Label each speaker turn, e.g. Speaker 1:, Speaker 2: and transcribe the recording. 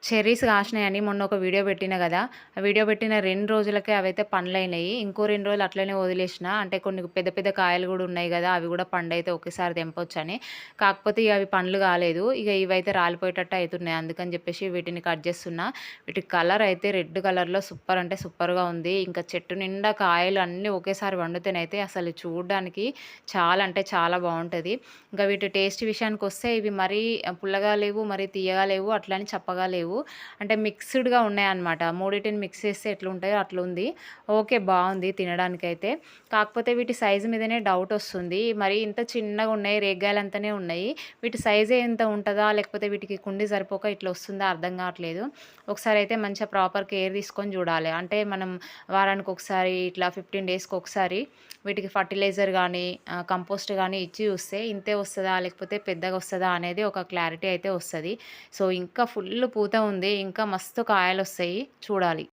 Speaker 1: Cherries కాసినాయని మొన్న ఒక video పెట్టిన కదా! ఆ వీడియో పెట్టిన 2 రోజులకే అవైతే పండ్లయినాయి. ఇంకో 2 రోజులు అట్లనే వదిలేసిన. అంటే కొన్ని పెద్ద పెద్ద కాయలు గూడా ఉన్నాయి గదా! అవి గూడా పండైతే ఒకేసారి తెంపొచ్చని. కాకపోతే ఇగ అవి పండ్లు కాలేదు. ఇగ ఇవైతే రాలిపోయేటట్టు అయితున్నాయి. అందుకని జెప్పేసి వీటిని కట్ జేస్తున్నా. వీటి కలర్ అయితే రెడ్ కలర్‌లో సూపర్ అంటే సూపర్‌గా ఉంది. ఇంకా చెట్టు నిండా కాయలు అన్నీ ఒకేసారి పండితేనైతే అసలు చూడ్డానికి చాలా అంటే చాలా బావుంటది. ఇంకా వీటి టేస్ట్ విషయానికొస్తే ఇవి మరీ పుల్లగా లేవు, మరీ తియ్యగా లేవు, అట్లని చప్పగా లేవు. అంటే మిక్స్‌డ్‌గా ఉన్నాయన్నమాట. మూడిటిని మిక్స్ చేస్తే ఎట్లుంటాయో అట్లుంది. ఓకే. బావుంది తినడానికైతే. కాకపోతే వీటి సైజు మీదనే డౌటొస్తుంది. మరి ఇంత చిన్నగున్నాయి, రేగ్గాయలంతనే ఉన్నాయి. వీటి సైజే ఇంత ఉంటదా? లేకపోతే వీటికి కుండి సరిపోక ఇట్లా వస్తుందా? అర్థం కావట్లేదు. ఒకసారయితే మంచిగా ప్రాపర్ కేర్ తీసుకొని చూడాలి. అంటే మనం వారానికొకసారి ఇట్లా 15 డేస్‌కొకసారి వీటికి ఫర్టిలైజర్ గానీ, కంపోస్ట్ గానీ ఇచ్చి చూస్తే ఇంతే వస్తదా? లేకపోతే పెద్దగా వస్తదా? అనేది ఒక క్లారిటీ అయితే వస్తది. సో, ఇంకా ఫుల్లు పూత ఉంది. ఇంకా మస్తు కాయలొస్తాయి. చూడాలి.